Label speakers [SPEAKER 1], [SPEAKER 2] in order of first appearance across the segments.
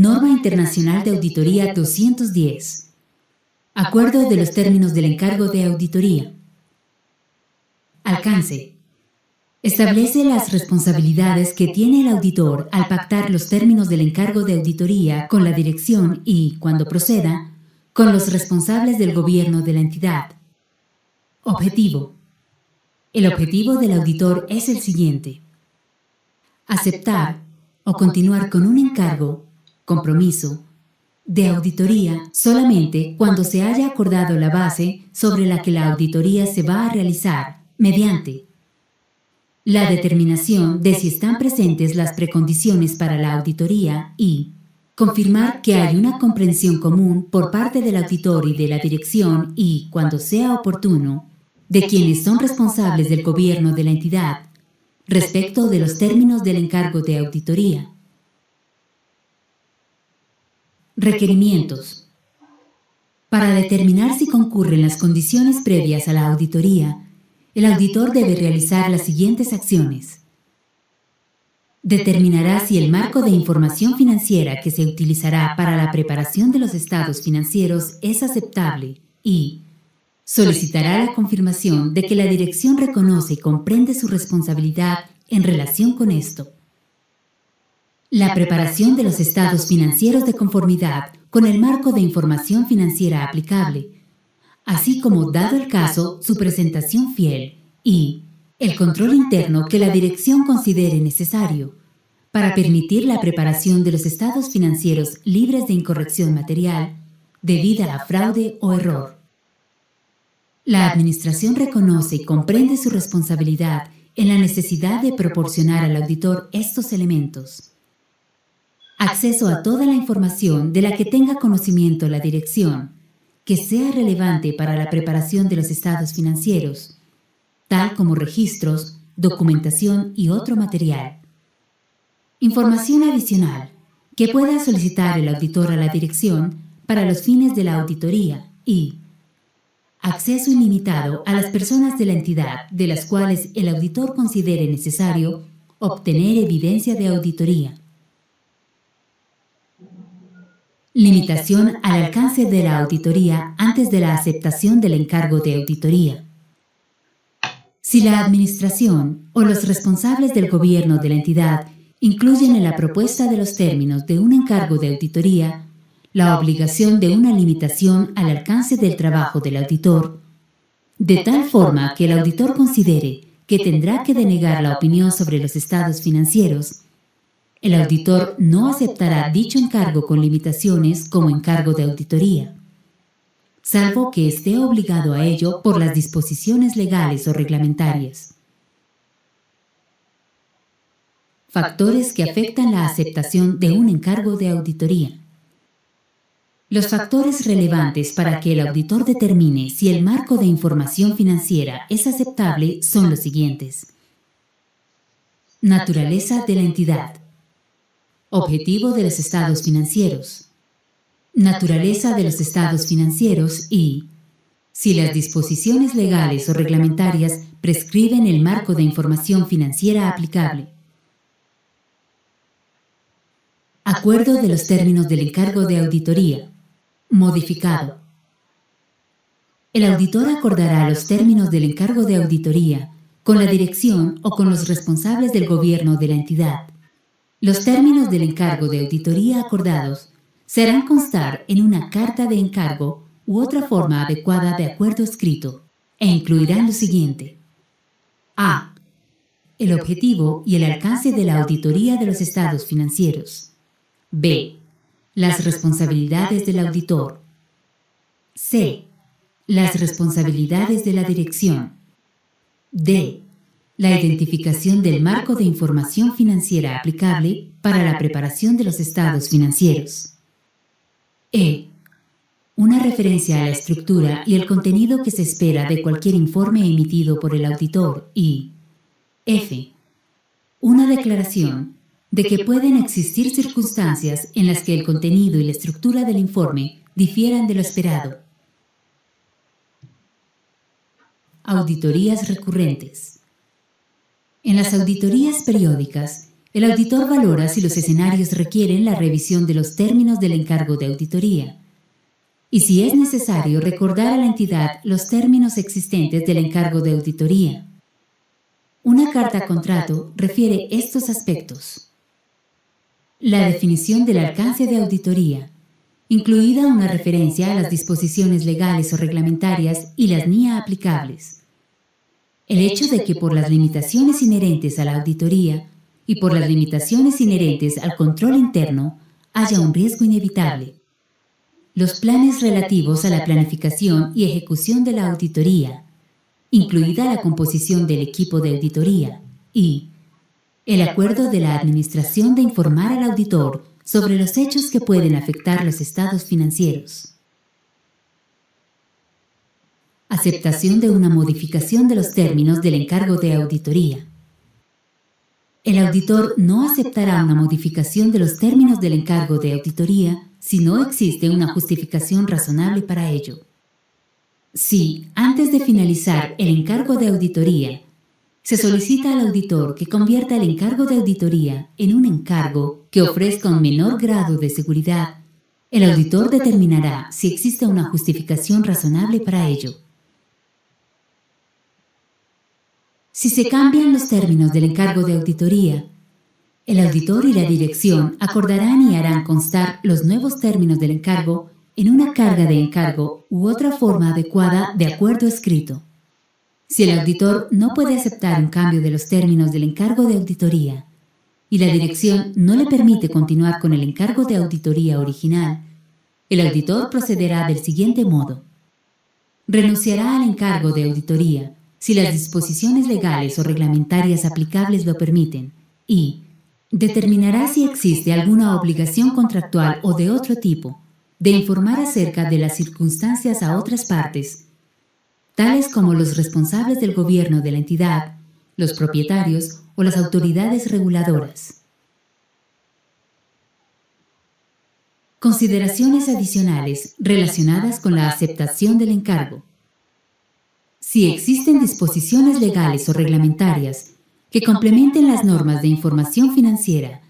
[SPEAKER 1] Norma Internacional de Auditoría 210. Acuerdo de los términos del encargo de auditoría. Alcance. Establece las responsabilidades que tiene el auditor al pactar los términos del encargo de auditoría con la dirección y, cuando proceda, con los responsables del gobierno de la entidad. Objetivo. El objetivo del auditor es el siguiente: aceptar o continuar con un encargo, compromiso, de auditoría solamente cuando se haya acordado la base sobre la que la auditoría se va a realizar mediante la determinación de si están presentes las precondiciones para la auditoría y confirmar que hay una comprensión común por parte del auditor y de la dirección y, cuando sea oportuno, de quienes son responsables del gobierno de la entidad respecto de los términos del encargo de auditoría. Requerimientos. Para determinar si concurren las condiciones previas a la auditoría, el auditor debe realizar las siguientes acciones. Determinará si el marco de información financiera que se utilizará para la preparación de los estados financieros es aceptable y solicitará la confirmación de que la dirección reconoce y comprende su responsabilidad en relación con esto. La preparación de los estados financieros de conformidad con el marco de información financiera aplicable, así como, dado el caso, su presentación fiel y el control interno que la dirección considere necesario para permitir la preparación de los estados financieros libres de incorrección material debida a fraude o error. La Administración reconoce y comprende su responsabilidad en la necesidad de proporcionar al auditor estos elementos: acceso a toda la información de la que tenga conocimiento la dirección, que sea relevante para la preparación de los estados financieros, tal como registros, documentación y otro material. Información adicional que pueda solicitar el auditor a la dirección para los fines de la auditoría y acceso ilimitado a las personas de la entidad de las cuales el auditor considere necesario obtener evidencia de auditoría. Limitación al alcance de la auditoría antes de la aceptación del encargo de auditoría. Si la Administración o los responsables del gobierno de la entidad incluyen en la propuesta de los términos de un encargo de auditoría la obligación de una limitación al alcance del trabajo del auditor, de tal forma que el auditor considere que tendrá que denegar la opinión sobre los estados financieros, el auditor no aceptará dicho encargo con limitaciones como encargo de auditoría, salvo que esté obligado a ello por las disposiciones legales o reglamentarias. Factores que afectan la aceptación de un encargo de auditoría. Los factores relevantes para que el auditor determine si el marco de información financiera es aceptable son los siguientes: naturaleza de la entidad, objetivo de los estados financieros, naturaleza de los estados financieros y si las disposiciones legales o reglamentarias prescriben el marco de información financiera aplicable. Acuerdo de los términos del encargo de auditoría. Modificado. El auditor acordará los términos del encargo de auditoría con la dirección o con los responsables del gobierno de la entidad. Los términos del encargo de auditoría acordados se harán constar en una carta de encargo u otra forma adecuada de acuerdo escrito e incluirán lo siguiente: a. El objetivo y el alcance de la auditoría de los estados financieros. b. Las responsabilidades del auditor. c. Las responsabilidades de la dirección. d. La identificación del marco de información financiera aplicable para la preparación de los estados financieros. e. Una referencia a la estructura y el contenido que se espera de cualquier informe emitido por el auditor y f. Una declaración de que pueden existir circunstancias en las que el contenido y la estructura del informe difieran de lo esperado. Auditorías recurrentes. En las auditorías periódicas, El auditor valora si los escenarios requieren la revisión de los términos del encargo de auditoría y si es necesario recordar a la entidad los términos existentes del encargo de auditoría. Una carta contrato refiere estos aspectos: la definición del alcance de auditoría, incluida una referencia a las disposiciones legales o reglamentarias y las NIA aplicables. El hecho de que por las limitaciones inherentes a la auditoría y por las limitaciones inherentes al control interno haya un riesgo inevitable. Los planes relativos a la planificación y ejecución de la auditoría, incluida la composición del equipo de auditoría, y el acuerdo de la administración de informar al auditor sobre los hechos que pueden afectar los estados financieros. Aceptación de una modificación de los términos del encargo de auditoría. El auditor no aceptará una modificación de los términos del encargo de auditoría si no existe una justificación razonable para ello. Si, antes de finalizar el encargo de auditoría, se solicita al auditor que convierta el encargo de auditoría en un encargo que ofrezca un menor grado de seguridad, el auditor determinará si existe una justificación razonable para ello. Si se cambian los términos del encargo de auditoría, el auditor y la dirección acordarán y harán constar los nuevos términos del encargo en una carga de encargo u otra forma adecuada de acuerdo escrito. Si el auditor no puede aceptar un cambio de los términos del encargo de auditoría y la dirección no le permite continuar con el encargo de auditoría original, el auditor procederá del siguiente modo: renunciará al encargo de auditoría si las disposiciones legales o reglamentarias aplicables lo permiten y determinará si existe alguna obligación contractual o de otro tipo de informar acerca de las circunstancias a otras partes, tales como los responsables del gobierno de la entidad, los propietarios o las autoridades reguladoras. Consideraciones adicionales relacionadas con la aceptación del encargo. Si existen disposiciones legales o reglamentarias que complementen las normas de información financiera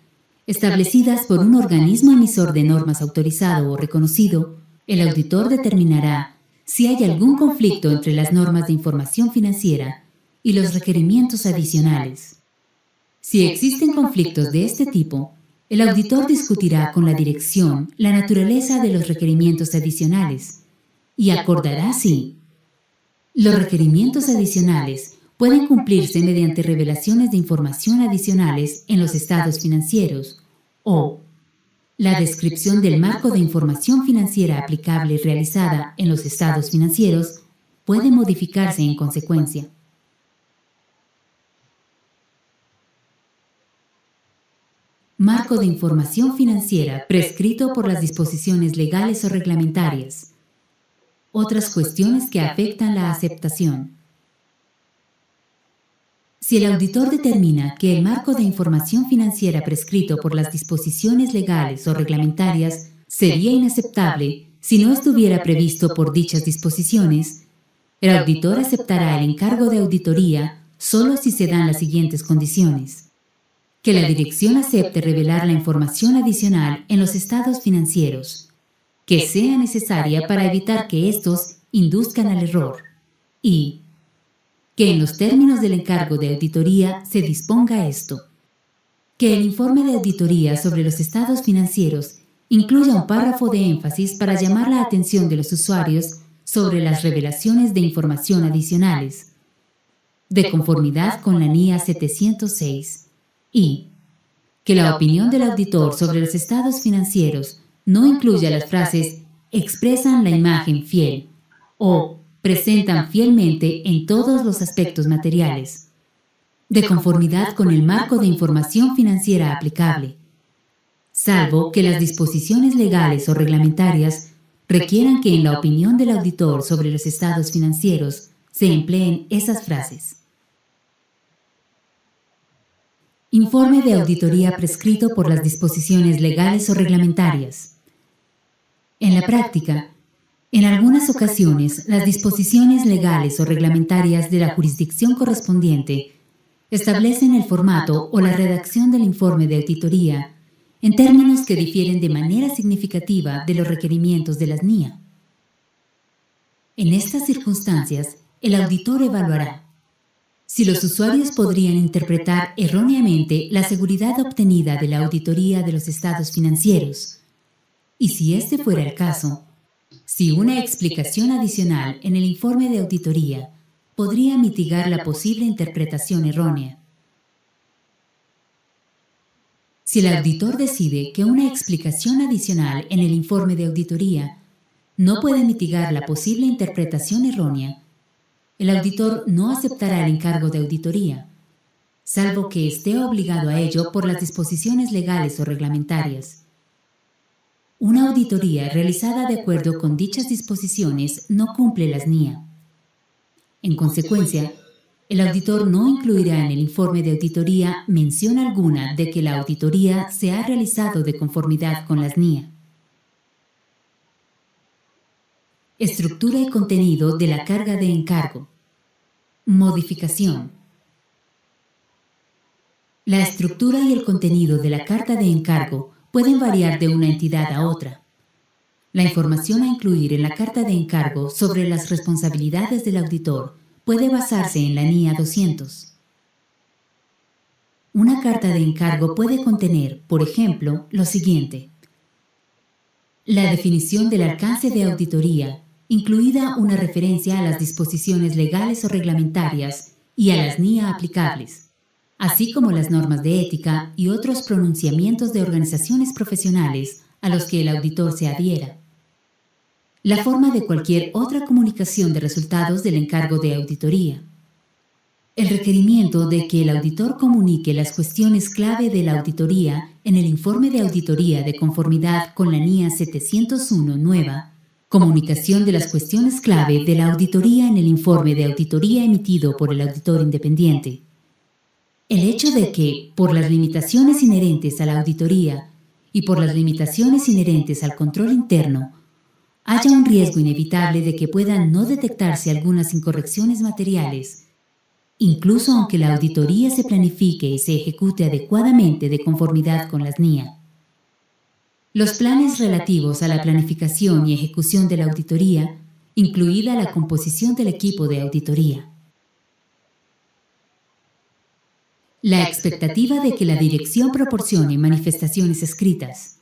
[SPEAKER 1] establecidas por un organismo emisor de normas autorizado o reconocido, el auditor determinará si hay algún conflicto entre las normas de información financiera y los requerimientos adicionales. Si existen conflictos de este tipo, el auditor discutirá con la dirección la naturaleza de los requerimientos adicionales y acordará si los requerimientos adicionales pueden cumplirse mediante revelaciones de información adicionales en los estados financieros o la descripción del marco de información financiera aplicable realizada en los estados financieros puede modificarse en consecuencia. Marco de información financiera prescrito por las disposiciones legales o reglamentarias. Otras cuestiones que afectan la aceptación. Si el auditor determina que el marco de información financiera prescrito por las disposiciones legales o reglamentarias sería inaceptable si no estuviera previsto por dichas disposiciones, el auditor aceptará el encargo de auditoría solo si se dan las siguientes condiciones: que la dirección acepte revelar la información adicional en los estados financieros, que sea necesaria para evitar que estos induzcan al error, y que en los términos del encargo de auditoría se disponga esto: que el informe de auditoría sobre los estados financieros incluya un párrafo de énfasis para llamar la atención de los usuarios sobre las revelaciones de información adicionales, de conformidad con la NIA 706, y que la opinión del auditor sobre los estados financieros no incluya las frases «expresan la imagen fiel» o «presentan fielmente en todos los aspectos materiales», de conformidad con el marco de información financiera aplicable, salvo que las disposiciones legales o reglamentarias requieran que en la opinión del auditor sobre los estados financieros se empleen esas frases. Informe de auditoría prescrito por las disposiciones legales o reglamentarias. En la práctica, en algunas ocasiones, las disposiciones legales o reglamentarias de la jurisdicción correspondiente Establecen el formato o la redacción del informe de auditoría en términos que difieren de manera significativa de los requerimientos de las NIA. En estas circunstancias, el auditor evaluará si los usuarios podrían interpretar erróneamente la seguridad obtenida de la auditoría de los estados financieros y, si este fuera el caso, si una explicación adicional en el informe de auditoría podría mitigar la posible interpretación errónea. Si el auditor decide que una explicación adicional en el informe de auditoría no puede mitigar la posible interpretación errónea, el auditor no aceptará el encargo de auditoría, salvo que esté obligado a ello por las disposiciones legales o reglamentarias. Una auditoría realizada de acuerdo con dichas disposiciones no cumple las NIA. En consecuencia, el auditor no incluirá en el informe de auditoría mención alguna de que la auditoría se ha realizado de conformidad con las NIA. Estructura y contenido de la carga de encargo. Modificación. La estructura y el contenido de la carta de encargo pueden variar de una entidad a otra. La información a incluir en la carta de encargo sobre las responsabilidades del auditor puede basarse en la NIA 200. Una carta de encargo puede contener, por ejemplo, lo siguiente: la definición del alcance de auditoría, incluida una referencia a las disposiciones legales o reglamentarias y a las NIA aplicables, así como las normas de ética y otros pronunciamientos de organizaciones profesionales a los que el auditor se adhiera. La forma de cualquier otra comunicación de resultados del encargo de auditoría. El requerimiento de que el auditor comunique las cuestiones clave de la auditoría en el informe de auditoría de conformidad con la NIA 701 nueva. Comunicación de las cuestiones clave de la auditoría en el informe de auditoría emitido por el auditor independiente. El hecho de que, por las limitaciones inherentes a la auditoría y por las limitaciones inherentes al control interno, haya un riesgo inevitable de que puedan no detectarse algunas incorrecciones materiales, incluso aunque la auditoría se planifique y se ejecute adecuadamente de conformidad con las NIA. Los planes relativos a la planificación y ejecución de la auditoría, incluida la composición del equipo de auditoría. La expectativa de que la dirección proporcione manifestaciones escritas.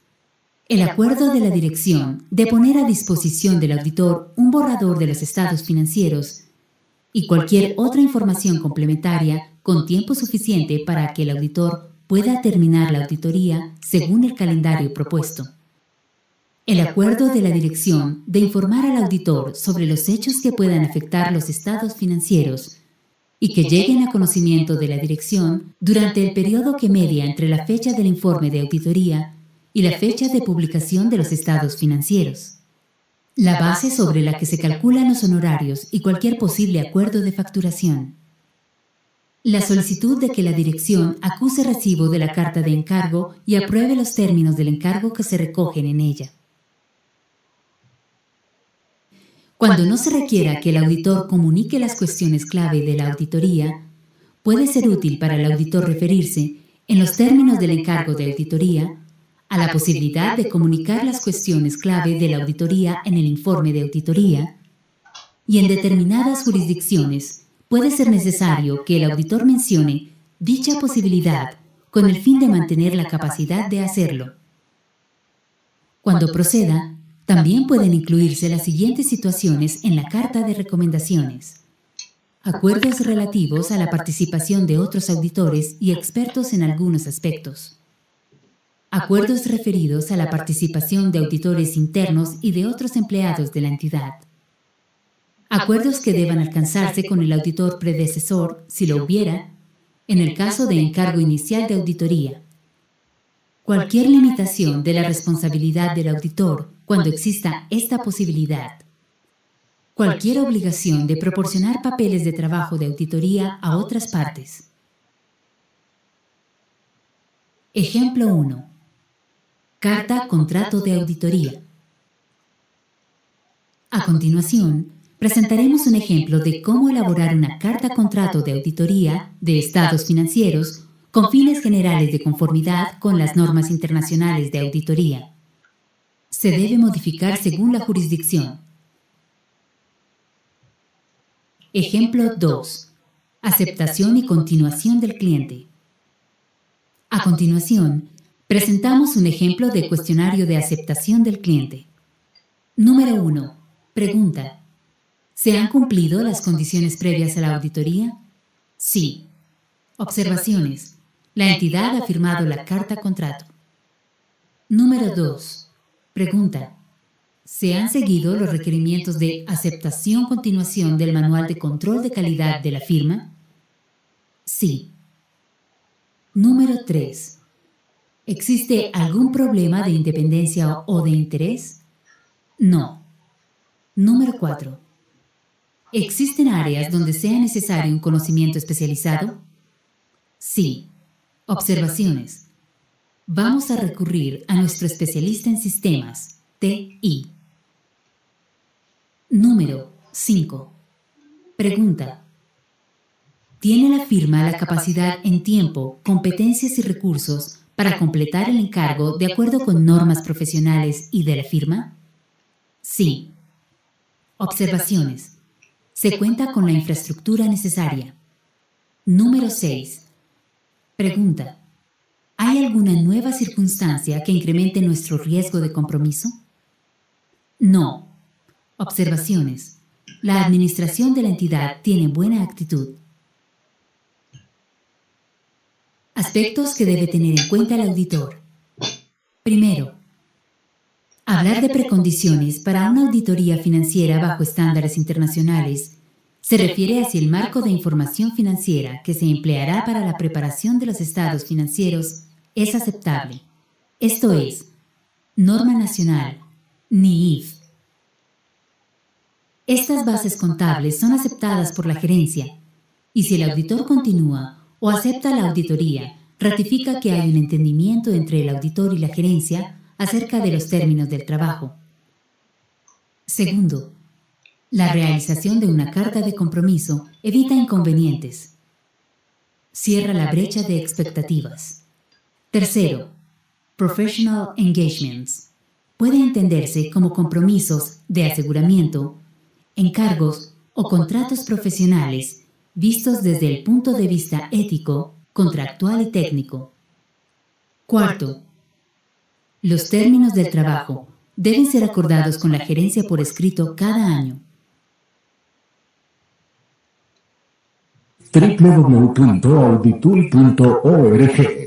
[SPEAKER 1] El acuerdo de la dirección de poner a disposición del auditor un borrador de los estados financieros y cualquier otra información complementaria con tiempo suficiente para que el auditor pueda terminar la auditoría según el calendario propuesto. El acuerdo de la dirección de informar al auditor sobre los hechos que puedan afectar los estados financieros y que lleguen a conocimiento de la dirección durante el periodo que media entre la fecha del informe de auditoría y la fecha de publicación de los estados financieros. La base sobre la que se calculan los honorarios y cualquier posible acuerdo de facturación. La solicitud de que la dirección acuse recibo de la carta de encargo y apruebe los términos del encargo que se recogen en ella. Cuando no se requiera que el auditor comunique las cuestiones clave de la auditoría, puede ser útil para el auditor referirse, en los términos del encargo de auditoría, a la posibilidad de comunicar las cuestiones clave de la auditoría en el informe de auditoría, y en determinadas jurisdicciones puede ser necesario que el auditor mencione dicha posibilidad con el fin de mantener la capacidad de hacerlo. Cuando proceda, también pueden incluirse las siguientes situaciones en la carta de recomendaciones: acuerdos relativos a la participación de otros auditores y expertos en algunos aspectos. Acuerdos referidos a la participación de auditores internos y de otros empleados de la entidad. Acuerdos que deban alcanzarse con el auditor predecesor, si lo hubiera, en el caso de encargo inicial de auditoría. Cualquier limitación de la responsabilidad del auditor cuando exista esta posibilidad. Cualquier obligación de proporcionar papeles de trabajo de auditoría a otras partes. Ejemplo 1. Carta contrato de auditoría. A continuación, presentaremos un ejemplo de cómo elaborar una carta contrato de auditoría de estados financieros con fines generales de conformidad con las normas internacionales de auditoría. Se debe modificar según la jurisdicción. Ejemplo 2. Aceptación y continuación del cliente. A continuación, presentamos un ejemplo de cuestionario de aceptación del cliente. Número 1. Pregunta. ¿Se han cumplido las condiciones previas a la auditoría? Sí. Observaciones. La entidad ha firmado la carta contrato. Número 2. Pregunta. ¿Se han seguido los requerimientos de aceptación-continuación del manual de control de calidad de la firma? Sí. Número 3. ¿Existe algún problema de independencia o de interés? No. Número 4. ¿Existen áreas donde sea necesario un conocimiento especializado? Sí. Observaciones. Vamos a recurrir a nuestro especialista en sistemas, TI. Número 5. Pregunta. ¿Tiene la firma la capacidad en tiempo, competencias y recursos para completar el encargo de acuerdo con normas profesionales y de la firma? Sí. Observaciones. Se cuenta con la infraestructura necesaria. Número 6. Pregunta. ¿Hay alguna nueva circunstancia que incremente nuestro riesgo de compromiso? No. Observaciones. La administración de la entidad tiene buena actitud. Aspectos que debe tener en cuenta el auditor. Primero, hablar de precondiciones para una auditoría financiera bajo estándares internacionales se refiere hacia el marco de información financiera que se empleará para la preparación de los estados financieros es aceptable. Esto es, norma nacional, NIIF. Estas bases contables son aceptadas por la gerencia y si el auditor continúa o acepta la auditoría, ratifica que hay un entendimiento entre el auditor y la gerencia acerca de los términos del trabajo. Segundo, la realización de una carta de compromiso evita inconvenientes. Cierra la brecha de expectativas. Tercero, professional engagements. Puede entenderse como compromisos de aseguramiento, encargos o contratos profesionales vistos desde el punto de vista ético, contractual y técnico. Cuarto, los términos del trabajo deben ser acordados con la gerencia por escrito cada año.
[SPEAKER 2] www.auditul.org